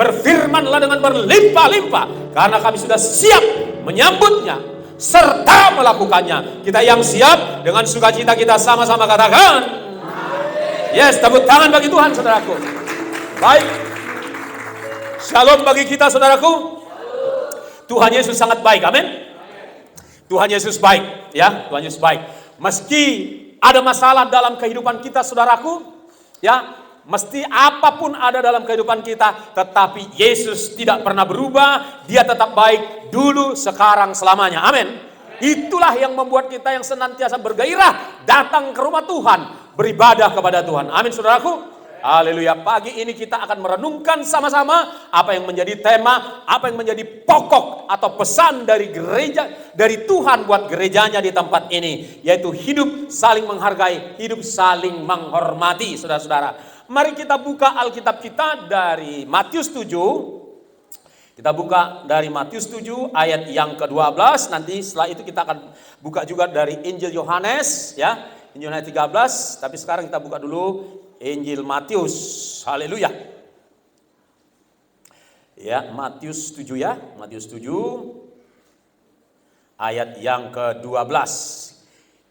Berfirmanlah dengan berlimpah-limpah, karena kami sudah siap menyambutnya serta melakukannya. Kita yang siap dengan sukacita kita sama-sama katakan, yes, tepuk tangan bagi Tuhan, saudaraku. Baik, shalom bagi kita, saudaraku. Tuhan Yesus sangat baik, amin. Tuhan Yesus baik, ya, Tuhan Yesus baik. Meski ada masalah dalam kehidupan kita, saudaraku, ya, mesti apapun ada dalam kehidupan kita, tetapi Yesus tidak pernah berubah. Dia tetap baik dulu, sekarang, selamanya. Amin. Itulah yang membuat kita yang senantiasa bergairah datang ke rumah Tuhan, beribadah kepada Tuhan. Amin, saudaraku. Haleluya. Pagi ini kita akan merenungkan sama-sama apa yang menjadi tema, apa yang menjadi pokok atau pesan dari gereja, dari Tuhan buat gerejanya di tempat ini, yaitu hidup saling menghargai, hidup saling menghormati. Saudara-saudara, mari kita buka Alkitab kita dari Matius 7. Kita buka dari Matius 7 ayat yang ke-12. Nanti setelah itu kita akan buka juga dari Injil Yohanes, ya, Injil Yohanes 13. Tapi sekarang kita buka dulu Injil Matius. Haleluya. Ya, Matius 7 ya. Matius 7 ayat yang ke-12.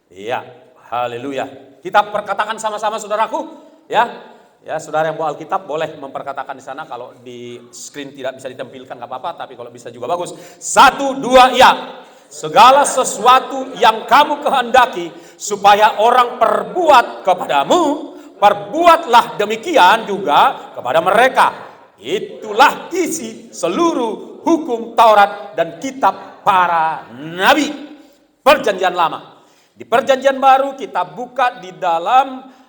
Ya, haleluya. Kita perkatakan sama-sama, saudaraku, ya. Ya, saudara yang bawa Alkitab boleh memperkatakan di sana. Kalau di screen tidak bisa ditampilkan nggak apa-apa, tapi kalau bisa juga bagus. 1, 2, ya. Segala sesuatu yang kamu kehendaki supaya orang perbuat kepadamu, perbuatlah demikian juga kepada mereka. Itulah isi seluruh hukum Taurat dan kitab para nabi. Perjanjian lama. Di perjanjian baru kita buka di dalam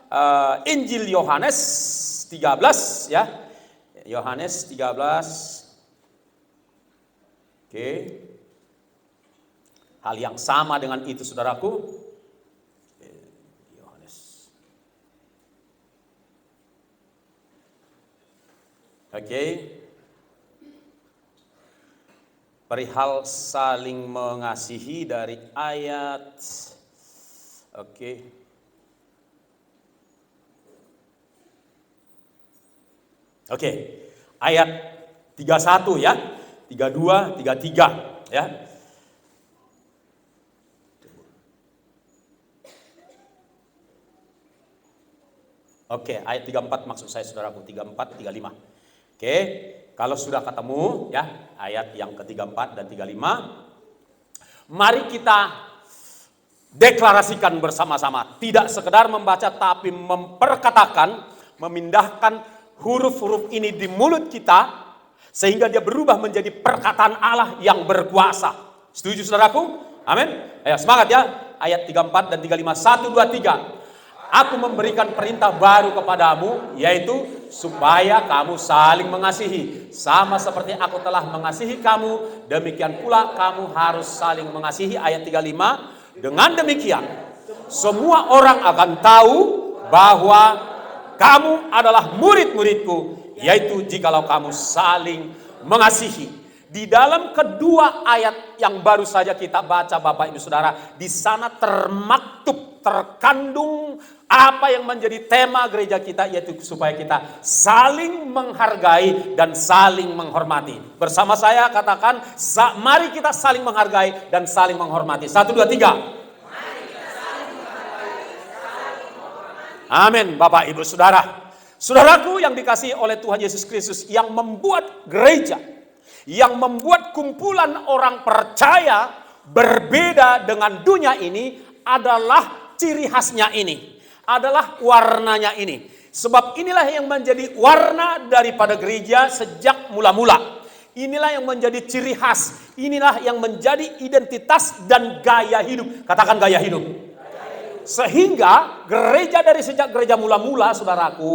Injil Yohanes 13, ya. Yohanes 13. Oke. Hal yang sama dengan itu, saudaraku. Oke. Perihal saling mengasihi dari ayat, oke. Oke. Ayat 31 ya. 32, 33 ya. Oke, ayat 34 maksud saya, saudaraku. 34, 35. Oke, kalau sudah ketemu ya ayat yang ke-34 dan 35, mari kita deklarasikan bersama-sama. Tidak sekedar membaca tapi memperkatakan, memindahkan huruf-huruf ini di mulut kita sehingga dia berubah menjadi perkataan Allah yang berkuasa. Setuju, saudaraku? Amin. Ayo semangat ya. Ayat 34 dan 35. 1, 2, 3. Aku memberikan perintah baru kepadamu, yaitu supaya kamu saling mengasihi. Sama seperti aku telah mengasihi kamu, demikian pula kamu harus saling mengasihi. Ayat 35. Dengan demikian, semua orang akan tahu bahwa kamu adalah murid-muridku, yaitu jikalau kamu saling mengasihi. Di dalam kedua ayat yang baru saja kita baca, Bapak Ibu Saudara, di sana termaktub, terkandung apa yang menjadi tema gereja kita, yaitu supaya kita saling menghargai dan saling menghormati. Bersama saya katakan, mari kita saling menghargai dan saling menghormati. 1, 2, 3. Amin, Bapak Ibu Saudara. Saudaraku yang dikasihi oleh Tuhan Yesus Kristus, yang membuat gereja, yang membuat kumpulan orang percaya berbeda dengan dunia ini adalah ciri khasnya ini, adalah warnanya ini. Sebab inilah yang menjadi warna daripada gereja sejak mula-mula. Inilah yang menjadi ciri khas, inilah yang menjadi identitas dan gaya hidup. Katakan gaya hidup. Sehingga gereja dari sejak gereja mula-mula, saudaraku,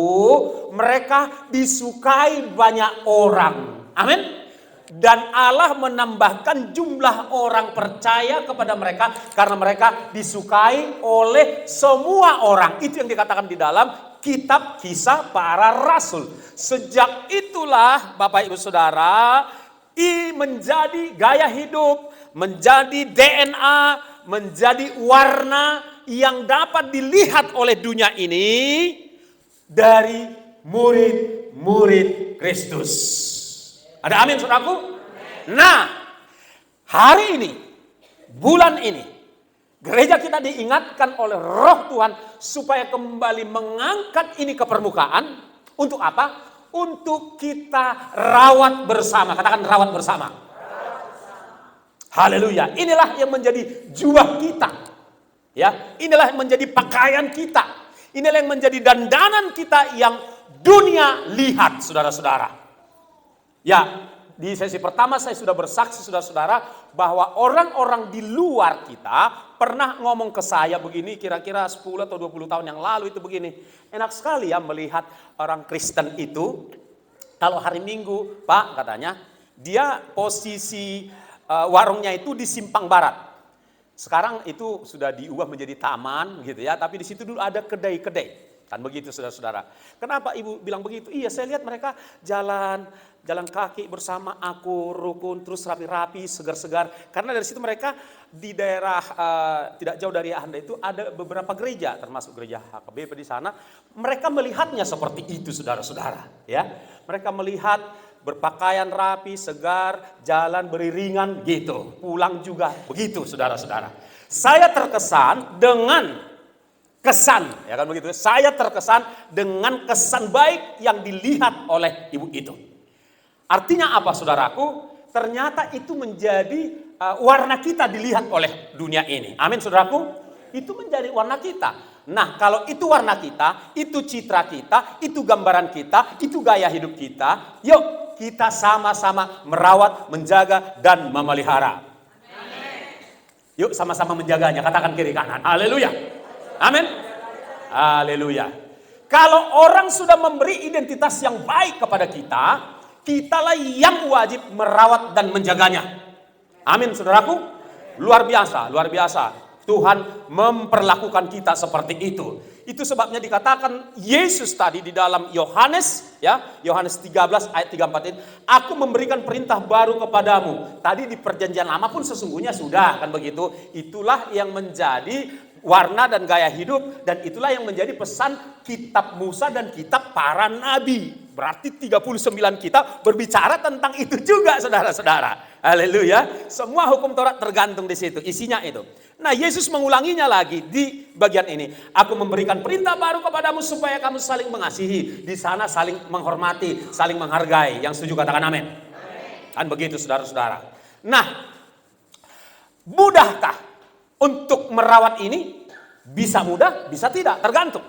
mereka disukai banyak orang. Amin. Dan Allah menambahkan jumlah orang percaya kepada mereka karena mereka disukai oleh semua orang. Itu yang dikatakan di dalam kitab Kisah Para Rasul. Sejak itulah Bapak Ibu Saudara, menjadi gaya hidup, menjadi DNA, menjadi warna yang dapat dilihat oleh dunia ini dari murid-murid Kristus. Ada amin saudaraku? Nah, hari ini, bulan ini, gereja kita diingatkan oleh Roh Tuhan supaya kembali mengangkat ini ke permukaan. Untuk apa? Untuk kita rawat bersama. Katakan rawat bersama. Haleluya. Inilah yang menjadi jubah kita. Ya, inilah yang menjadi pakaian kita. Inilah yang menjadi dandanan kita yang dunia lihat, saudara-saudara. Ya, di sesi pertama saya sudah bersaksi, saudara-saudara, bahwa orang-orang di luar kita pernah ngomong ke saya begini, kira-kira 10 atau 20 tahun yang lalu itu begini. Enak sekali ya melihat orang Kristen itu, kalau hari Minggu, Pak, katanya, dia posisi warungnya itu di Simpang Barat. Sekarang itu sudah diubah menjadi taman gitu ya, tapi di situ dulu ada kedai-kedai. Kan begitu saudara-saudara. Kenapa ibu bilang begitu? Iya, saya lihat mereka jalan kaki bersama, aku rukun, terus rapi-rapi, segar-segar. Karena dari situ mereka di daerah tidak jauh dari Anda itu ada beberapa gereja, termasuk gereja HKBP di sana. Mereka melihatnya seperti itu saudara-saudara. Ya, mereka melihat berpakaian rapi, segar, jalan beriringan gitu. Pulang juga begitu saudara-saudara. Saya terkesan dengan kesan, ya kan begitu. Saya terkesan dengan kesan baik yang dilihat oleh ibu itu. Artinya apa saudaraku? Ternyata itu menjadi warna kita dilihat oleh dunia ini. Amin saudaraku? Itu menjadi warna kita. Nah, kalau itu warna kita, itu citra kita, itu gambaran kita, itu gaya hidup kita, yuk kita sama-sama merawat, menjaga, dan memelihara. Yuk sama-sama menjaganya, katakan kiri kanan. Haleluya. Amin. Haleluya. Kalau orang sudah memberi identitas yang baik kepada kita, kitalah yang wajib merawat dan menjaganya. Amin, saudaraku. Luar biasa, luar biasa. Tuhan memperlakukan kita seperti itu. Itu sebabnya dikatakan Yesus tadi di dalam Yohanes, ya, Yohanes 13 ayat 34 ini, aku memberikan perintah baru kepadamu. Tadi di perjanjian lama pun sesungguhnya sudah, kan begitu. Itulah yang menjadi warna dan gaya hidup, dan itulah yang menjadi pesan kitab Musa dan kitab para nabi. Berarti 39 kitab berbicara tentang itu juga saudara-saudara. Haleluya. Semua hukum Taurat tergantung di situ, isinya itu. Nah, Yesus mengulanginya lagi di bagian ini. Aku memberikan perintah baru kepadamu supaya kamu saling mengasihi. Di sana saling menghormati, saling menghargai. Yang setuju katakan amin. Kan begitu saudara-saudara. Nah, mudahkah untuk merawat ini? Bisa mudah, bisa tidak, tergantung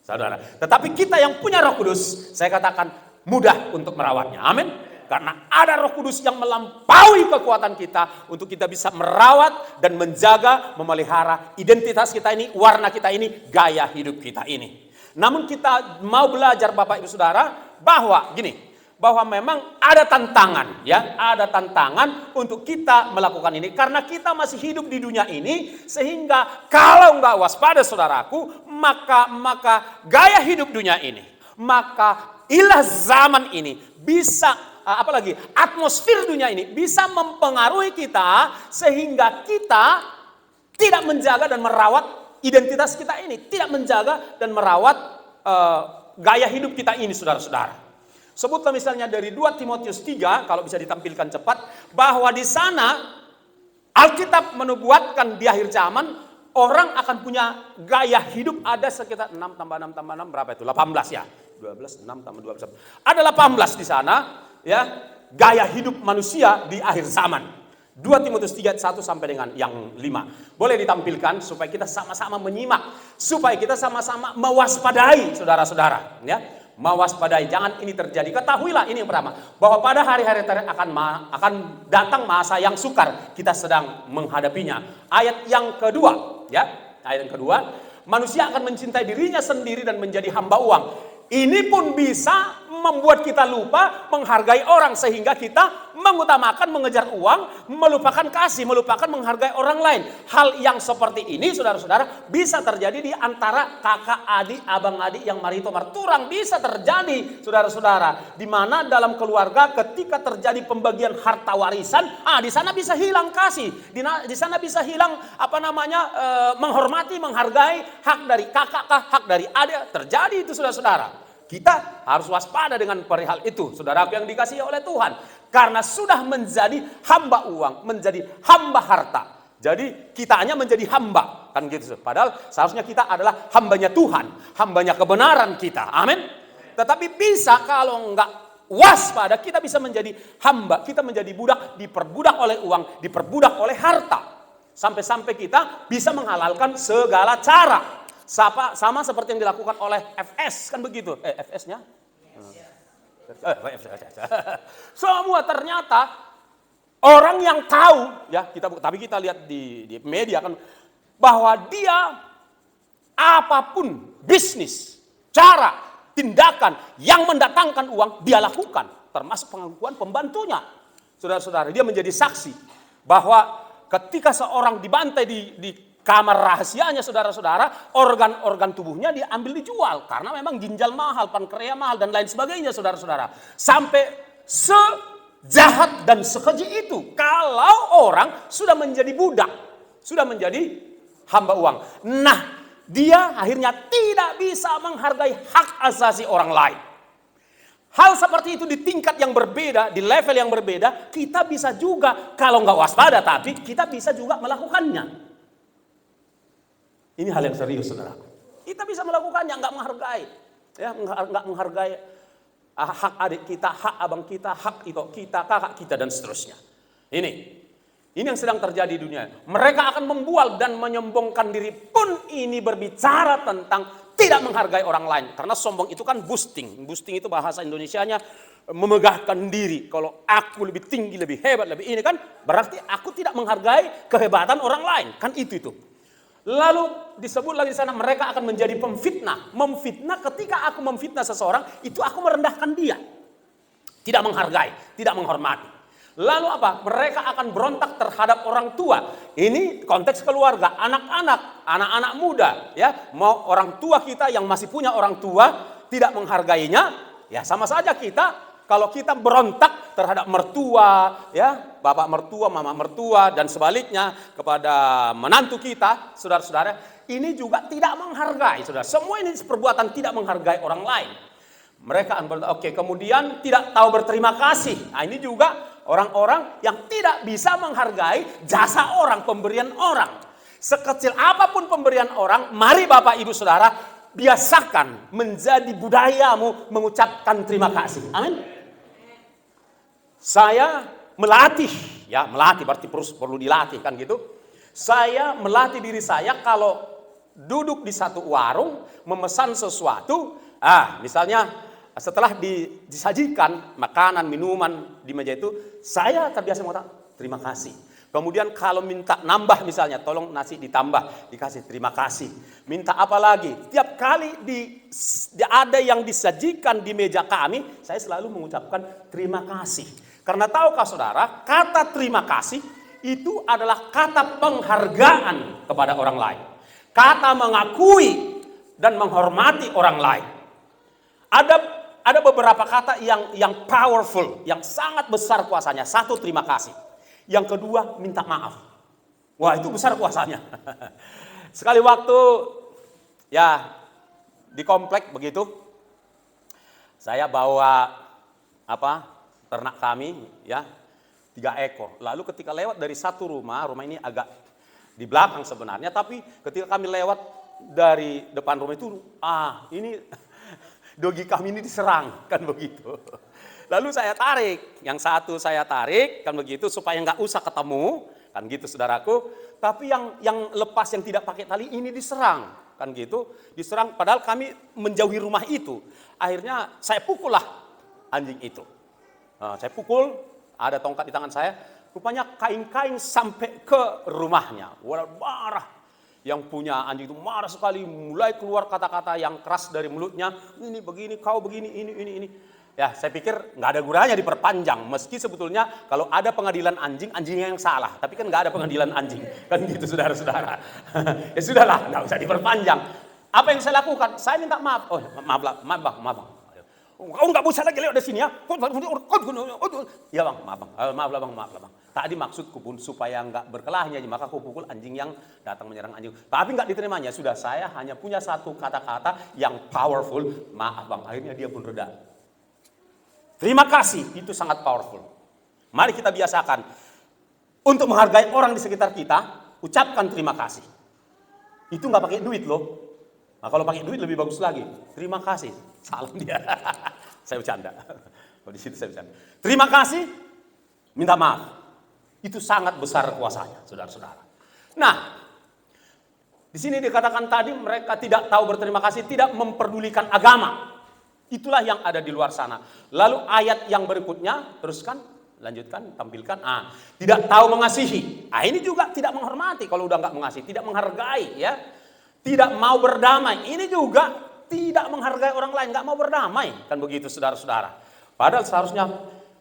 saudara. Tetapi kita yang punya Roh Kudus, saya katakan mudah untuk merawatnya. Amin. Karena ada Roh Kudus yang melampaui kekuatan kita untuk kita bisa merawat dan menjaga, memelihara identitas kita ini, warna kita ini, gaya hidup kita ini. Namun kita mau belajar Bapak Ibu Saudara bahwa gini, bahwa memang ada tantangan, ya, ada tantangan untuk kita melakukan ini karena kita masih hidup di dunia ini, sehingga kalau nggak waspada saudaraku, maka gaya hidup dunia ini, maka ilah zaman ini bisa, apalagi atmosfer dunia ini bisa mempengaruhi kita sehingga kita tidak menjaga dan merawat identitas kita ini, tidak menjaga dan merawat gaya hidup kita ini, saudara-saudara. Sebutlah misalnya dari 2 Timotius 3, kalau bisa ditampilkan cepat, bahwa di sana Alkitab menubuatkan di akhir zaman orang akan punya gaya hidup ada sekitar 6 tambah 6 tambah 6 berapa itu? 18 ya. 12 6 tambah 12. Ada 18 di sana, ya, gaya hidup manusia di akhir zaman. 2 Timotius 3 1 sampai dengan yang 5. Boleh ditampilkan supaya kita sama-sama menyimak, supaya kita sama-sama mewaspadai saudara-saudara, ya. Mewaspadai, jangan ini terjadi. Ketahuilah ini yang pertama, bahwa pada hari-hari terakhir akan datang masa yang sukar, kita sedang menghadapinya. Ayat yang kedua, ya, ayat yang kedua, manusia akan mencintai dirinya sendiri dan menjadi hamba uang. Ini pun bisa membuat kita lupa menghargai orang, sehingga kita mengutamakan mengejar uang, melupakan kasih, melupakan menghargai orang lain. Hal yang seperti ini, saudara-saudara, bisa terjadi di antara kakak adik, abang adik yang marito marturang, bisa terjadi, saudara-saudara, di mana dalam keluarga ketika terjadi pembagian harta warisan, di sana bisa hilang kasih, di sana bisa hilang menghormati, menghargai hak dari kakak, hak dari adik, terjadi itu, saudara-saudara. Kita harus waspada dengan perihal itu, saudaraku yang dikasihi oleh Tuhan. Karena sudah menjadi hamba uang, menjadi hamba harta. Jadi kita hanya menjadi hamba, kan gitu. Padahal seharusnya kita adalah hambanya Tuhan, hambanya kebenaran kita. Amin. Tetapi bisa kalau enggak waspada, kita bisa menjadi hamba, kita menjadi budak, diperbudak oleh uang, diperbudak oleh harta. Sampai-sampai kita bisa menghalalkan segala cara. Sama seperti yang dilakukan oleh FS, kan begitu. FS-nya? Semua ternyata orang yang tahu, ya tapi kita lihat di media kan, bahwa dia apapun bisnis, cara, tindakan yang mendatangkan uang, dia lakukan. Termasuk pengakuan pembantunya. Saudara-saudara, dia menjadi saksi bahwa ketika seorang dibantai di kamar rahasianya, saudara-saudara, organ-organ tubuhnya diambil dijual. Karena memang ginjal mahal, pankreas mahal, dan lain sebagainya, saudara-saudara. Sampai sejahat dan sekeji itu. Kalau orang sudah menjadi budak, sudah menjadi hamba uang. Nah, dia akhirnya tidak bisa menghargai hak asasi orang lain. Hal seperti itu di tingkat yang berbeda, di level yang berbeda, kita bisa juga, kalau nggak waspada, tapi kita bisa juga melakukannya. Ini hal yang serius, saudara. Kita bisa melakukannya, nggak menghargai, ya, nggak menghargai hak adik kita, hak abang kita, hak itu kita, kakak kita, dan seterusnya. Ini yang sedang terjadi di dunia. Mereka akan membual dan menyombongkan diri pun ini berbicara tentang tidak menghargai orang lain. Karena sombong itu kan boasting. Boasting itu bahasa Indonesianya memegahkan diri. Kalau aku lebih tinggi, lebih hebat, lebih ini kan berarti aku tidak menghargai kehebatan orang lain. Kan itu. Lalu disebut lagi di sana mereka akan menjadi pemfitnah. Memfitnah, ketika aku memfitnah seseorang, itu aku merendahkan dia. Tidak menghargai, tidak menghormati. Lalu apa? Mereka akan berontak terhadap orang tua. Ini konteks keluarga, anak-anak muda, ya. Mau orang tua kita yang masih punya orang tua tidak menghargainya, ya sama saja kita kalau kita berontak terhadap mertua, ya, bapak mertua, mama mertua, dan sebaliknya kepada menantu kita, saudara-saudara, ini juga tidak menghargai, saudara. Semua ini perbuatan tidak menghargai orang lain. Mereka kemudian tidak tahu berterima kasih. Nah, ini juga orang-orang yang tidak bisa menghargai jasa orang, pemberian orang. Sekecil apapun pemberian orang, mari Bapak Ibu Saudara, biasakan menjadi budayamu mengucapkan terima kasih. Amin. Saya melatih berarti perlu dilatih kan gitu. Saya melatih diri saya kalau duduk di satu warung memesan sesuatu, misalnya setelah disajikan makanan, minuman di meja itu, saya terbiasa mengatakan terima kasih. Kemudian kalau minta nambah misalnya, tolong nasi ditambah, dikasih terima kasih. Minta apa lagi? Tiap kali ada yang disajikan di meja kami, saya selalu mengucapkan terima kasih. Karena tahukah saudara, kata terima kasih itu adalah kata penghargaan kepada orang lain. Kata mengakui dan menghormati orang lain. Ada beberapa kata yang powerful, yang sangat besar kuasanya. Satu, terima kasih. Yang kedua, minta maaf. Wah, itu besar kuasanya. Sekali waktu ya di komplek begitu, saya bawa ternak kami ya 3 ekor. Lalu ketika lewat dari satu rumah ini agak di belakang sebenarnya, tapi ketika kami lewat dari depan rumah itu, ini dogi kami ini diserang, kan begitu. Lalu saya tarik, yang satu saya tarik, kan begitu, supaya nggak usah ketemu, kan gitu saudaraku. Tapi yang lepas, yang tidak pakai tali ini diserang, kan gitu. Diserang, padahal kami menjauhi rumah itu. Akhirnya saya pukul lah anjing itu. Saya pukul, ada tongkat di tangan saya, rupanya kain-kain sampai ke rumahnya. Walau marah. Yang punya anjing itu marah sekali, mulai keluar kata-kata yang keras dari mulutnya. Ini begini, kau begini, ini. Ya, saya pikir nggak ada gunanya diperpanjang. Meski sebetulnya kalau ada pengadilan anjing, anjingnya yang salah. Tapi kan nggak ada pengadilan anjing. Kan gitu saudara-saudara. Ya sudahlah, nggak usah diperpanjang. Apa yang saya lakukan? Saya minta maaf. Oh, maaf bang. Kau nggak bisa lagi lewat dari sini ya. Ya bang, maaf lah bang. Tadi maksudku pun supaya nggak berkelahnya, maka aku pukul anjing yang datang menyerang anjing. Tapi nggak diterimanya. Sudah, saya hanya punya satu kata-kata yang powerful. Maaf bang, akhirnya dia pun reda. Terima kasih, itu sangat powerful. Mari kita biasakan untuk menghargai orang di sekitar kita, ucapkan terima kasih. Itu nggak pakai duit loh. Nah, kalau pakai duit lebih bagus lagi. Terima kasih. Salam dia. Saya bercanda. Di situ saya bercanda. Terima kasih, minta maaf. Itu sangat besar kuasanya, saudara-saudara. Nah, di sini dikatakan tadi mereka tidak tahu berterima kasih, tidak memperdulikan agama. Itulah yang ada di luar sana. Lalu ayat yang berikutnya, teruskan, lanjutkan, tampilkan. Tidak tahu mengasihi. Ini juga tidak menghormati kalau udah nggak mengasihi, tidak menghargai, ya. Tidak mau berdamai. Ini juga tidak menghargai orang lain, nggak mau berdamai. Kan begitu, saudara-saudara. Padahal seharusnya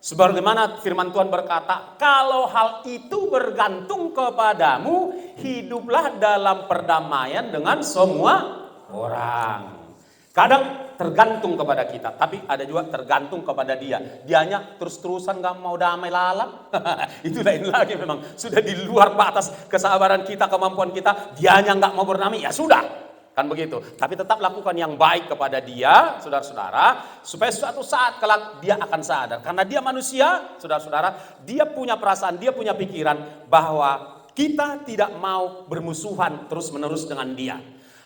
sebagaimana firman Tuhan berkata, kalau hal itu bergantung kepadamu, hiduplah dalam perdamaian dengan semua orang. Kadang tergantung kepada kita, tapi ada juga tergantung kepada dia. Dianya terus-terusan gak mau damai lalat. Itu lain lagi, memang sudah di luar batas kesabaran kita, kemampuan kita. Dianya gak mau berdamai, ya sudah. Kan begitu. Tapi tetap lakukan yang baik kepada dia, saudara-saudara, supaya suatu saat kelak dia akan sadar. Karena dia manusia, saudara-saudara, dia punya perasaan, dia punya pikiran bahwa kita tidak mau bermusuhan terus-menerus dengan dia.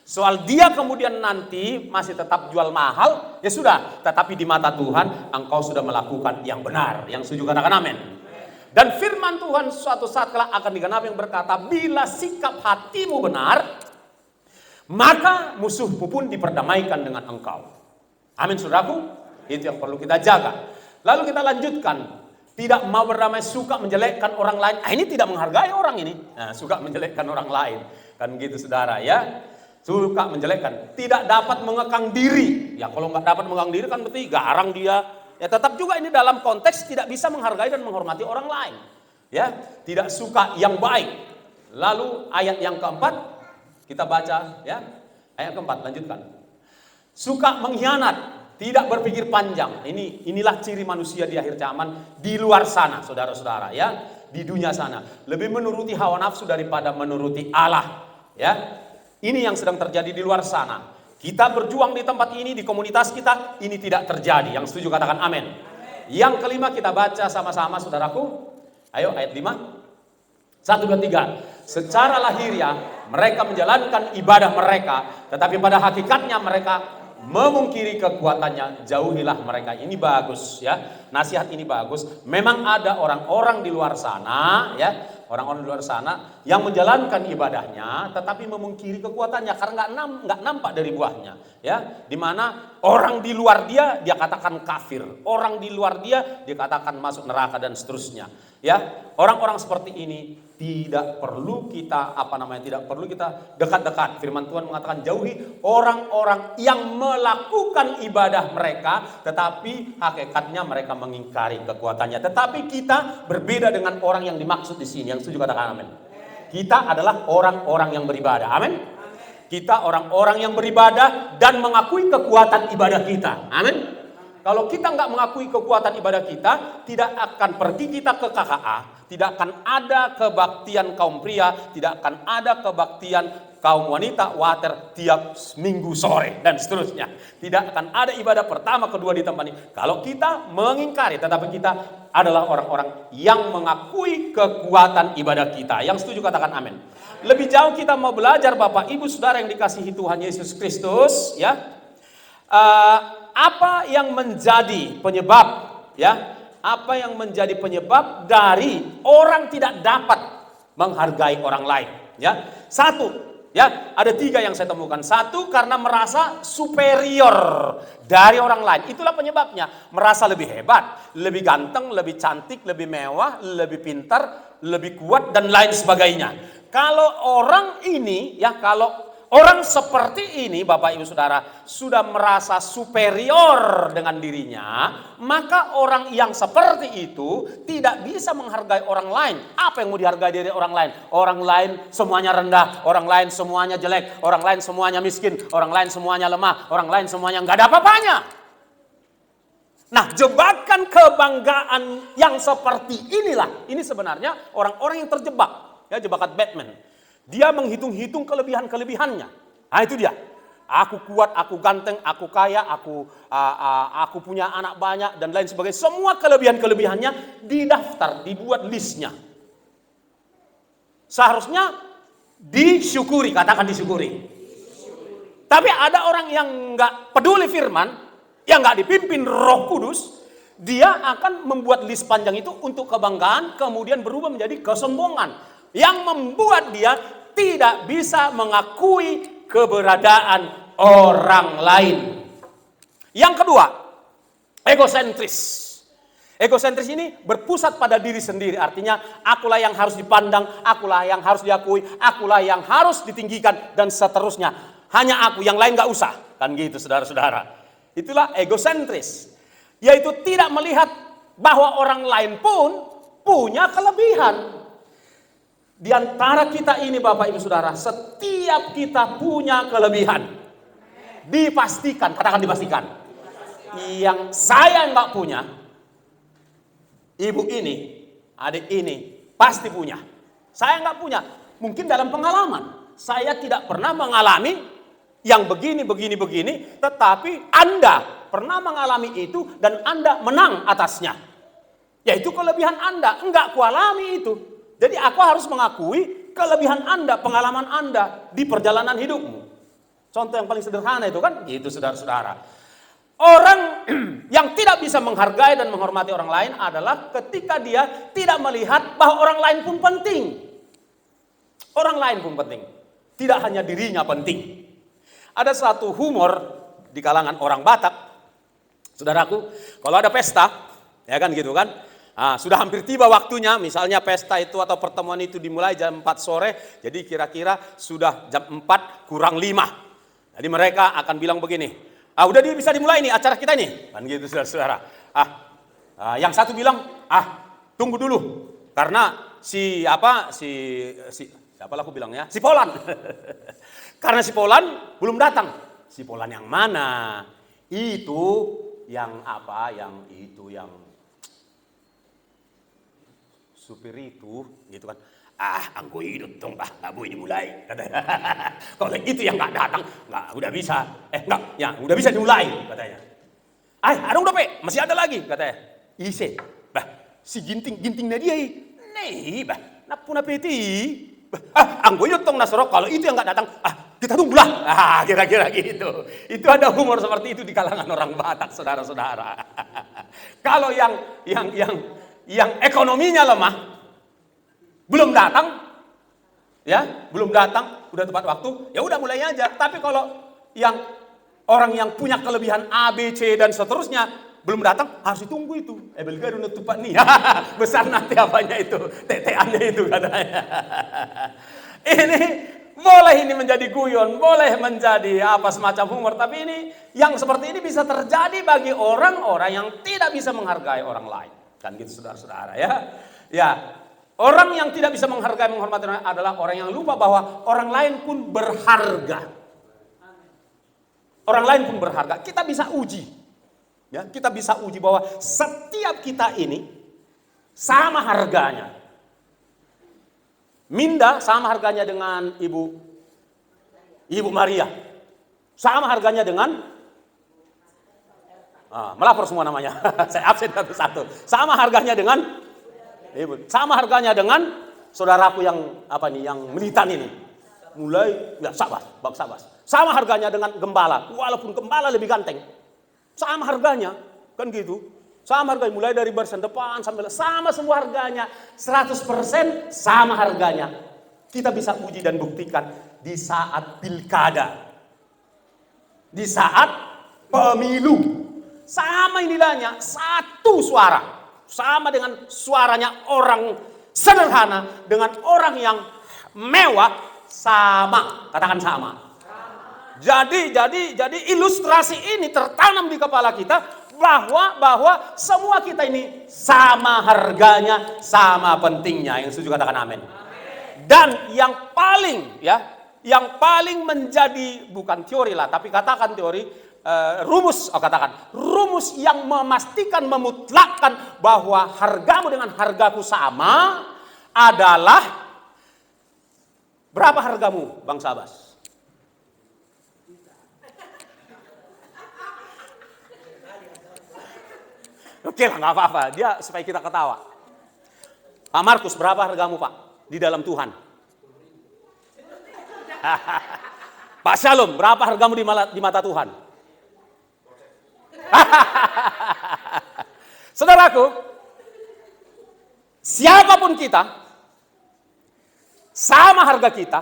Soal dia kemudian nanti masih tetap jual mahal, ya sudah. Tetapi di mata Tuhan, engkau sudah melakukan yang benar. Yang setuju katakan amin. Dan firman Tuhan suatu saat kelak akan digenapi yang berkata, bila sikap hatimu benar, maka musuhmu pun diperdamaikan dengan engkau. Amin, saudaraku. Itu yang perlu kita jaga. Lalu kita lanjutkan. Tidak mau berdamai, suka menjelekkan orang lain. Ini tidak menghargai orang ini. Suka menjelekkan orang lain. Kan gitu, saudara, ya. Suka menjelekkan. Tidak dapat mengekang diri. Ya kalau nggak dapat mengekang diri kan berarti garang dia. Ya tetap juga ini dalam konteks tidak bisa menghargai dan menghormati orang lain. Ya, tidak suka yang baik. Lalu ayat yang keempat kita baca, ya. Ayat keempat, lanjutkan. Suka mengkhianat, tidak berpikir panjang. Inilah ciri manusia di akhir zaman di luar sana, saudara-saudara, ya. Di dunia sana, lebih menuruti hawa nafsu daripada menuruti Allah, ya. Ini yang sedang terjadi di luar sana. Kita berjuang di tempat ini, di komunitas kita, ini tidak terjadi. Yang setuju katakan amin. Yang kelima kita baca sama-sama, saudaraku. Ayo ayat 5. 1, 2, 3. Secara lahiriah mereka menjalankan ibadah mereka, tetapi pada hakikatnya mereka memungkiri kekuatannya. Jauhilah mereka. Ini bagus, ya. Nasihat ini bagus. Memang ada orang-orang di luar sana, ya. Orang-orang di luar sana yang menjalankan ibadahnya tetapi memungkiri kekuatannya karena nggak nampak dari buahnya, ya. Di mana orang di luar dia katakan kafir, orang di luar dia katakan masuk neraka dan seterusnya, ya. Orang-orang seperti ini tidak perlu kita tidak perlu kita dekat-dekat. Firman Tuhan mengatakan jauhi orang-orang yang melakukan ibadah mereka tetapi hakikatnya mereka mengingkari kekuatannya. Tetapi kita berbeda dengan orang yang dimaksud di sini. Yang setuju katakan amin. Kita adalah orang-orang yang beribadah. Amin. Kita orang-orang yang beribadah dan mengakui kekuatan ibadah kita. Amin. Kalau kita nggak mengakui kekuatan ibadah kita, tidak akan pergi kita ke KKA, tidak akan ada kebaktian kaum pria, tidak akan ada kebaktian kaum wanita water tiap minggu sore dan seterusnya. Tidak akan ada ibadah pertama, kedua di tempat ini. Kalau kita mengingkari, tetapi kita adalah orang-orang yang mengakui kekuatan ibadah kita. Yang setuju katakan amin. Lebih jauh kita mau belajar, Bapak, Ibu, Saudara yang dikasihi Tuhan Yesus Kristus, ya. Apa yang menjadi penyebab, ya? Apa yang menjadi penyebab dari orang tidak dapat menghargai orang lain, ya? Satu, ya, ada 3 yang saya temukan. Satu, karena merasa superior dari orang lain. Itulah penyebabnya. Merasa lebih hebat, lebih ganteng, lebih cantik, lebih mewah, lebih pintar, lebih kuat dan lain sebagainya. Kalau orang ini, ya, kalau orang seperti ini, Bapak Ibu Saudara, sudah merasa superior dengan dirinya, maka orang yang seperti itu tidak bisa menghargai orang lain. Apa yang mau dihargai dari orang lain? Orang lain semuanya rendah, orang lain semuanya jelek, orang lain semuanya miskin, orang lain semuanya lemah, orang lain semuanya nggak ada apa-apanya. Nah, jebakan kebanggaan yang seperti inilah, ini sebenarnya orang-orang yang terjebak, ya, jebakan Batman. Dia menghitung-hitung kelebihan-kelebihannya. Nah, itu dia. Aku kuat, aku ganteng, aku kaya, aku punya anak banyak dan lain sebagainya. Semua kelebihan-kelebihannya didaftar, dibuat listnya. Seharusnya disyukuri, katakan disyukuri. Tapi ada orang yang nggak peduli firman, yang nggak dipimpin Roh Kudus, dia akan membuat list panjang itu untuk kebanggaan, kemudian berubah menjadi kesombongan, yang membuat dia tidak bisa mengakui keberadaan orang lain. Yang kedua, egosentris. Egosentris ini berpusat pada diri sendiri, artinya akulah yang harus dipandang, akulah yang harus diakui, akulah yang harus ditinggikan, dan seterusnya. Hanya aku, yang lain gak usah. Kan gitu saudara-saudara. Itulah egosentris. Yaitu tidak melihat bahwa orang lain pun punya kelebihan. Di antara kita ini Bapak Ibu Saudara, setiap kita punya kelebihan. Dipastikan, katakan dipastikan. Yang saya nggak punya, ibu ini, adik ini, pasti punya. Saya nggak punya. Mungkin dalam pengalaman. Saya tidak pernah mengalami yang begini, tetapi Anda pernah mengalami itu dan Anda menang atasnya. Yaitu kelebihan Anda, enggak kualami itu. Jadi aku harus mengakui kelebihan Anda, pengalaman Anda di perjalanan hidupmu. Contoh yang paling sederhana itu kan, gitu saudara-saudara. Orang yang tidak bisa menghargai dan menghormati orang lain adalah ketika dia tidak melihat bahwa orang lain pun penting. Orang lain pun penting. Tidak hanya dirinya penting. Ada satu humor di kalangan orang Batak. Saudaraku, kalau ada pesta, ya kan gitu kan. Sudah hampir tiba waktunya, misalnya pesta itu atau pertemuan itu dimulai jam 4 sore, jadi kira-kira sudah jam 4 kurang 5. Jadi mereka akan bilang begini, udah bisa dimulai nih acara kita ini. Kan gitu saudara-saudara. Yang satu bilang, tunggu dulu. Karena siapa aku bilangnya? Si Polan. Karena si Polan belum datang. Si Polan yang mana? Itu yang supir itu, gitu kan. Anggo hidup dong, nggak boleh dimulai. Katanya. Kalau itu yang nggak datang, udah bisa. Udah bisa dimulai, katanya. Ada udah pe, masih ada lagi, katanya. Ise, si gintingnya dia, nih, napuna peti. Anggo hidup dong nasro, kalau itu yang nggak datang, kita tunggulah. Kira-kira gitu. Itu ada humor seperti itu di kalangan orang Batak, saudara-saudara. Kalau yang ekonominya lemah, belum datang, udah tepat waktu, ya udah mulai aja. Tapi kalau yang orang yang punya kelebihan A, B, C dan seterusnya belum datang, harus ditunggu itu. Belga udah tepat nih, besar nanti apanya itu, TTA-nya itu katanya. Ini menjadi guyon, boleh menjadi semacam humor, tapi ini yang seperti ini bisa terjadi bagi orang-orang yang tidak bisa menghargai orang lain. Kan gitu saudara-saudara ya. Ya, orang yang tidak bisa menghargai menghormati orang lain adalah orang yang lupa bahwa orang lain pun berharga. Orang lain pun berharga. Kita bisa uji. Ya, kita bisa uji bahwa setiap kita ini sama harganya. Minda sama harganya dengan Ibu Maria. Sama harganya dengan melapor semua namanya. Saya absen satu-satu. Sama harganya dengan saudaraku yang yang militan ini. Mulai Bang Sabas. Sama harganya dengan gembala, walaupun gembala lebih ganteng. Sama harganya, kan gitu. Sama harganya mulai dari barisan depan sampai sama semua harganya. 100% sama harganya. Kita bisa uji dan buktikan di saat pilkada. Di saat pemilu. Sama nilainya, satu suara. Sama dengan suaranya orang sederhana dengan orang yang mewah, sama. Katakan sama. Jadi ilustrasi ini tertanam di kepala kita bahwa semua kita ini sama harganya, sama pentingnya. Yang setuju katakan amin. Dan yang paling menjadi bukan teori lah, tapi katakan teori. Rumus yang memastikan, memutlakkan bahwa hargamu dengan hargaku sama adalah berapa hargamu, Bang Sabas? Oke lah, nggak apa-apa. Dia supaya kita ketawa. Pak Markus, berapa hargamu Pak di dalam Tuhan? Pak Shalom, berapa hargamu di mata Tuhan? Saudaraku, siapapun kita, sama harga kita,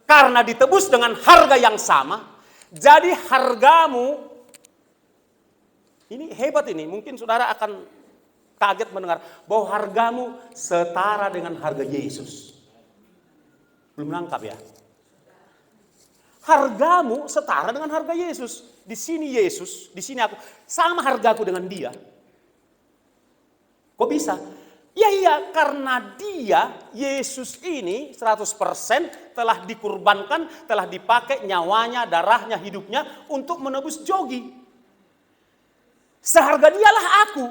karena ditebus dengan harga yang sama, jadi hargamu, ini hebat ini, mungkin saudara akan kaget mendengar, bahwa hargamu setara dengan harga Yesus. Belum nangkap ya? Hargamu setara dengan harga Yesus. Di sini Yesus, di sini aku, sama hargaku dengan dia. Kok bisa? Ya iya, karena dia, Yesus ini 100% telah dikurbankan, telah dipakai nyawanya, darahnya, hidupnya untuk menebus Jogi. Seharga dialah aku.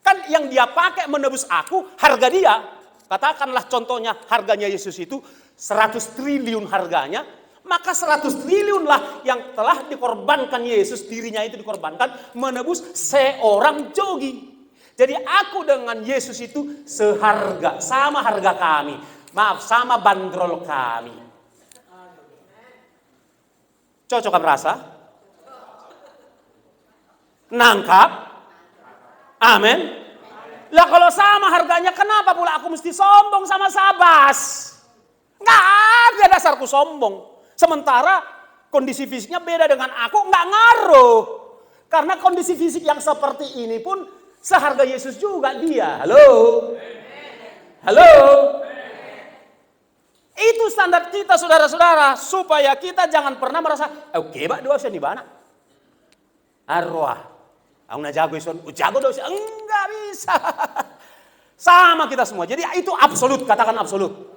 Kan yang dia pakai menebus aku, harga dia. Katakanlah contohnya harganya Yesus itu 100 triliun harganya. Maka 100 triliun lah yang telah dikorbankan Yesus, dirinya itu dikorbankan menebus seorang Jogi. Jadi aku dengan Yesus itu seharga, sama harga kami. Maaf, sama bandrol kami. Cocok kan rasa? Nangkap? Amin. Lah kalau sama harganya, kenapa pula aku mesti sombong sama Sabas? Nggak ada dasarku sombong. Sementara kondisi fisiknya beda dengan aku, nggak ngaruh. Karena kondisi fisik yang seperti ini pun seharga Yesus juga dia. Halo? Halo? Itu standar kita saudara-saudara. Supaya kita jangan pernah merasa, oke Pak, dosa di mana? Arwah. Aku na jago ison, jago dosa. Enggak bisa. Sama kita semua. Jadi itu absolut, katakan absolut.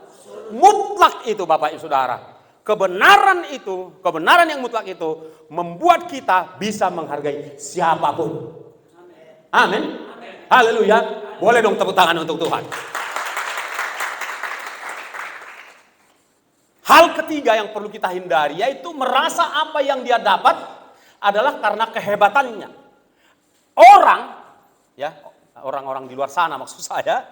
Mutlak itu Bapak Ibu Saudara. Kebenaran itu, kebenaran yang mutlak itu membuat kita bisa menghargai siapapun. Amin. Haleluya. Boleh dong tepuk tangan untuk Tuhan. Hal ketiga yang perlu kita hindari yaitu merasa apa yang dia dapat adalah karena kehebatannya. Orang, ya, orang-orang di luar sana maksud saya,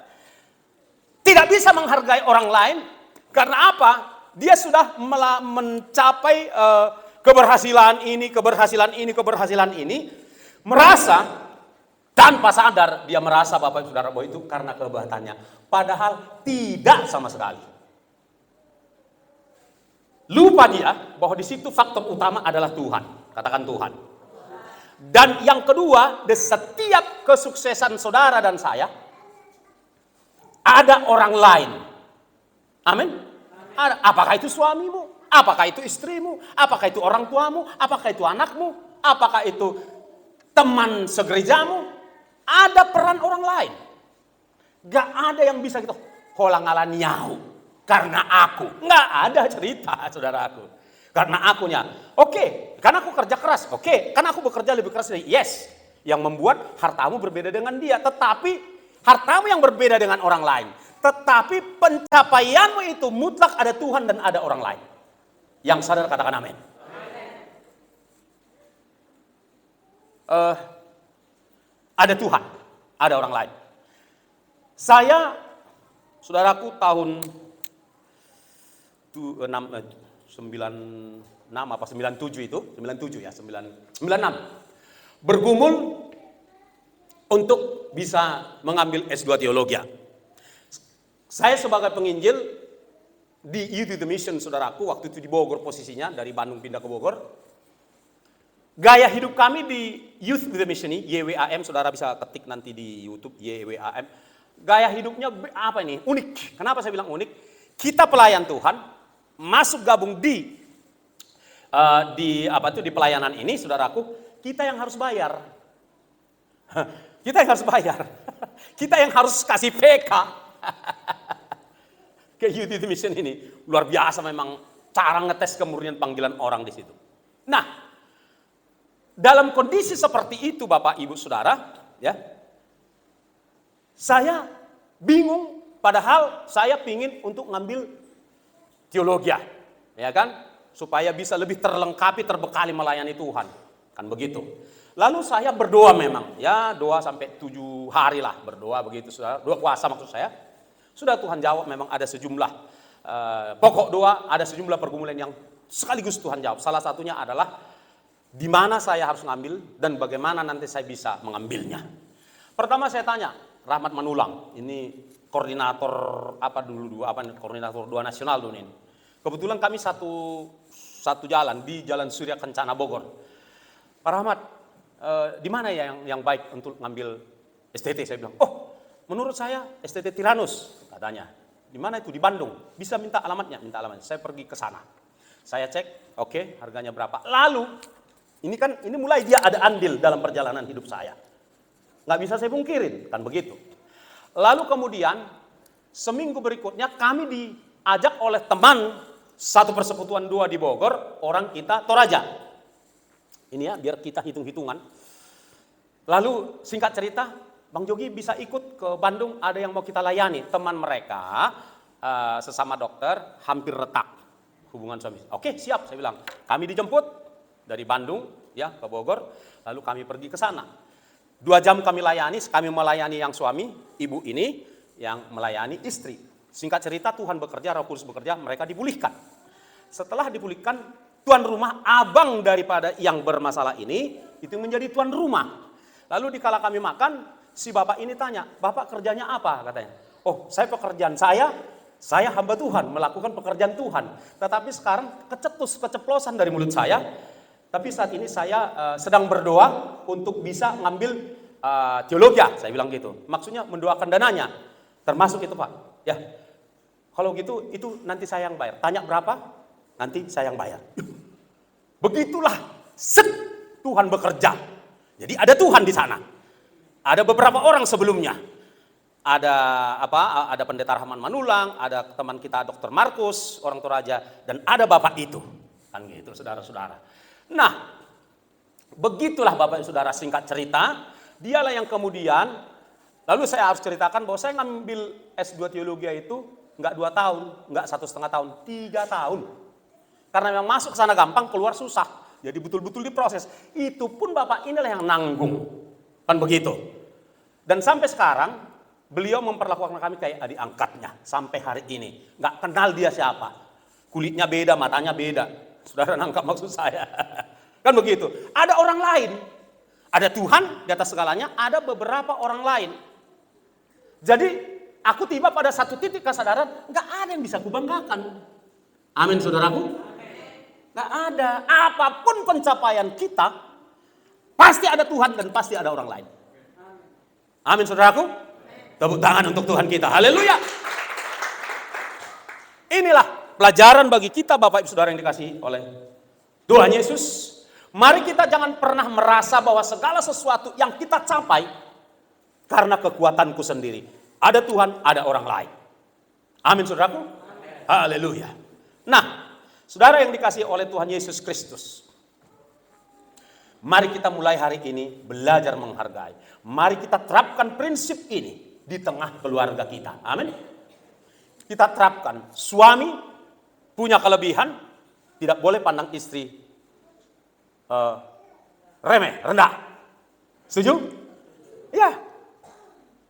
tidak bisa menghargai orang lain karena apa? Dia sudah mencapai keberhasilan ini, merasa tanpa sadar dia merasa Bapak Ibu Saudara bahwa itu karena kehebatannya. Padahal tidak sama sekali. Lupa dia bahwa di situ faktor utama adalah Tuhan. Katakan Tuhan. Dan yang kedua, di setiap kesuksesan saudara dan saya ada orang lain. Amin. Apakah itu suamimu? Apakah itu istrimu? Apakah itu orang tuamu? Apakah itu anakmu? Apakah itu teman segerejamu? Ada peran orang lain. Gak ada yang bisa gitu, holang-alan nyau. Karena aku. Gak ada cerita saudaraku. Karena akunya. Oke, karena aku kerja keras. Oke, karena aku bekerja lebih keras dari yes. Yang membuat hartamu berbeda dengan dia. Tetapi hartamu yang berbeda dengan orang lain. Tetapi pencapaianmu itu mutlak ada Tuhan dan ada orang lain. Yang sadar katakan amin. Ada Tuhan, ada orang lain. Saya, saudaraku tahun 96 apa 97 itu, 97 ya, 96. Bergumul untuk bisa mengambil S2 teologi. Saya sebagai penginjil di Youth with the Mission, saudaraku, waktu itu di Bogor posisinya, dari Bandung pindah ke Bogor. Gaya hidup kami di Youth with the Mission ini, YWAM, saudara bisa ketik nanti di YouTube, YWAM. Gaya hidupnya apa ini? Unik. Kenapa saya bilang unik? Kita pelayan Tuhan, masuk gabung di pelayanan ini, saudaraku, kita yang harus bayar. Kita yang harus bayar. Kita yang harus kasih PK. Ke Youth with the Mission ini luar biasa memang cara ngetes kemurnian panggilan orang di situ. Nah, dalam kondisi seperti itu Bapak Ibu Saudara, ya. Saya bingung padahal saya pingin untuk ngambil teologi, ya kan? Supaya bisa lebih terlengkapi, terbekali melayani Tuhan. Kan begitu. Lalu saya berdoa memang, ya 2 sampai 7 hari lah berdoa begitu, saudara. Doa kuasa maksud saya. Sudah Tuhan jawab, memang ada sejumlah pokok doa, ada sejumlah pergumulan yang sekaligus Tuhan jawab. Salah satunya adalah di mana saya harus ngambil dan bagaimana nanti saya bisa mengambilnya. Pertama saya tanya, Rahmat Manulang, ini koordinator koordinator doa nasional dulu ini. Kebetulan kami satu jalan di Jalan Surya Kencana Bogor. Pak Rahmat, di mana ya yang baik untuk ngambil STT? Saya bilang, menurut saya STT Tiranus katanya. Di mana itu? Di Bandung. Bisa minta alamatnya? Minta alamatnya. Saya pergi ke sana. Saya cek, oke, harganya berapa. Lalu ini mulai dia ada andil dalam perjalanan hidup saya. Nggak bisa saya pungkirin, kan begitu. Lalu kemudian seminggu berikutnya kami diajak oleh teman satu persekutuan doa di Bogor, orang kita Toraja. Ini ya, biar kita hitung-hitungan. Lalu singkat cerita, Bang Jogi bisa ikut ke Bandung, ada yang mau kita layani. Teman mereka, sesama dokter, hampir retak hubungan suami. Oke, siap, saya bilang. Kami dijemput dari Bandung ya ke Bogor, lalu kami pergi ke sana. 2 jam kami melayani yang suami, ibu ini yang melayani istri. Singkat cerita, Tuhan bekerja, Roh Kudus bekerja, mereka dipulihkan. Setelah dipulihkan, tuan rumah, abang daripada yang bermasalah ini, itu menjadi tuan rumah. Lalu dikala kami makan, si bapak ini tanya, "Bapak kerjanya apa?" katanya. Saya pekerjaan saya hamba Tuhan, melakukan pekerjaan Tuhan. Tetapi sekarang keceplosan dari mulut saya. Tapi saat ini saya sedang berdoa untuk bisa ngambil teologi, saya bilang gitu. Maksudnya mendoakan dananya, termasuk itu Pak. Ya, kalau gitu itu nanti saya yang bayar. Tanya berapa? Nanti saya yang bayar. Begitulah Tuhan bekerja. Jadi ada Tuhan di sana. Ada beberapa orang sebelumnya. Ada pendeta Rahman Manulang, ada teman kita Dr. Markus, orang Toraja, dan ada Bapak itu. Kan gitu, saudara-saudara. Nah, begitulah Bapak Saudara, singkat cerita, dialah yang kemudian, lalu saya harus ceritakan bahwa saya ngambil S2 teologi itu enggak 2 tahun, enggak 1,5 tahun, 3 tahun. Karena memang masuk ke sana gampang, keluar susah. Jadi betul-betul diproses. Itu pun Bapak inilah yang nanggung. Kan begitu. Dan sampai sekarang, beliau memperlakukan kami kayak adik angkatnya. Sampai hari ini. Enggak kenal dia siapa. Kulitnya beda, matanya beda. Saudara nangkap maksud saya. Kan begitu. Ada orang lain. Ada Tuhan di atas segalanya, ada beberapa orang lain. Jadi aku tiba pada satu titik kesadaran, enggak ada yang bisa kubanggakan. Amin saudaraku. Enggak ada. Apapun pencapaian kita, pasti ada Tuhan dan pasti ada orang lain. Amin saudaraku. Tepuk tangan untuk Tuhan kita. Haleluya. Inilah pelajaran bagi kita Bapak Ibu Saudara yang dikasihi oleh Tuhan Yesus. Mari kita jangan pernah merasa bahwa segala sesuatu yang kita capai karena kekuatanku sendiri. Ada Tuhan, ada orang lain. Amin saudaraku. Haleluya. Nah, saudara yang dikasihi oleh Tuhan Yesus Kristus, mari kita mulai hari ini belajar menghargai. Mari kita terapkan prinsip ini di tengah keluarga kita. Amin. Kita terapkan, suami punya kelebihan, tidak boleh pandang istri remeh, rendah. Setuju? Ya.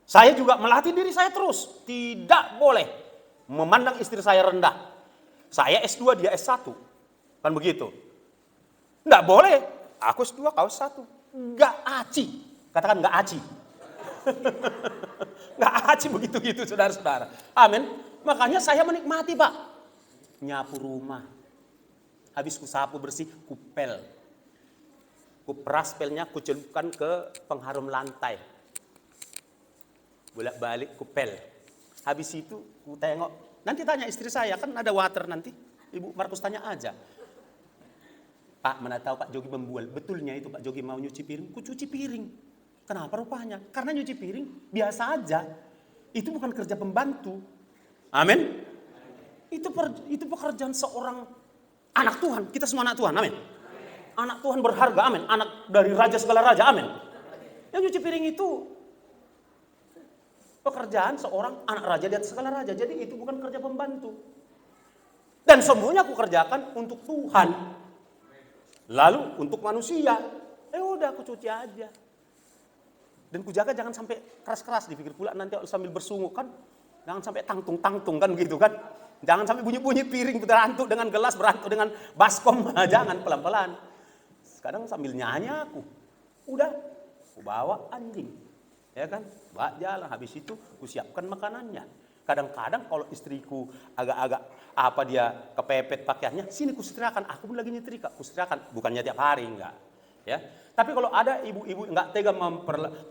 Saya juga melatih diri saya terus. Tidak boleh memandang istri saya rendah. Saya S2, dia S1. Kan begitu. Tidak boleh. Aku S2, kau S1. Nggak aci. Katakan nggak aci. Nggak aci begitu-gitu saudara-saudara. Amin. Makanya saya menikmati Pak. Nyapu rumah. Habis kusapu bersih, kupel. Kuperas pelnya, kucelupkan ke pengharum lantai. Bolak-balik kupel. Habis itu ku tengok. Nanti tanya istri saya, kan ada water nanti. Ibu Markus tanya aja. Pak, mana tahu Pak Jogi membual. Betulnya itu Pak Jogi mau nyuci piring, ku cuci piring. Kenapa rupanya? Karena nyuci piring biasa aja. Itu bukan kerja pembantu. Amin. Itu pekerjaan seorang anak Tuhan. Kita semua anak Tuhan, amin. Anak Tuhan berharga, amin. Anak dari raja segala raja, amin. Yang nyuci piring itu pekerjaan seorang anak raja di atas segala raja. Jadi itu bukan kerja pembantu. Dan semuanya aku kerjakan untuk Tuhan. Lalu untuk manusia. udah aku cuci aja. Dan kujaga jangan sampai keras-keras, dipikir pula nanti sambil bersungguh kan. Jangan sampai tangtung-tangtung kan gitu kan. Jangan sampai bunyi-bunyi piring berantuk dengan gelas, berantuk dengan baskom. Jangan, pelan-pelan. Kadang sambil nyanyi aku. Udah, aku bawa anjing. Ya kan, bawa jalan. Habis itu aku siapkan makanannya. Kadang-kadang kalau istriku agak-agak apa dia kepepet pakaiannya, sini kusetrikakan. Aku pun lagi nyetrika, kusetrikakan. Bukannya tiap hari, enggak. Ya. Tapi kalau ada ibu-ibu enggak tega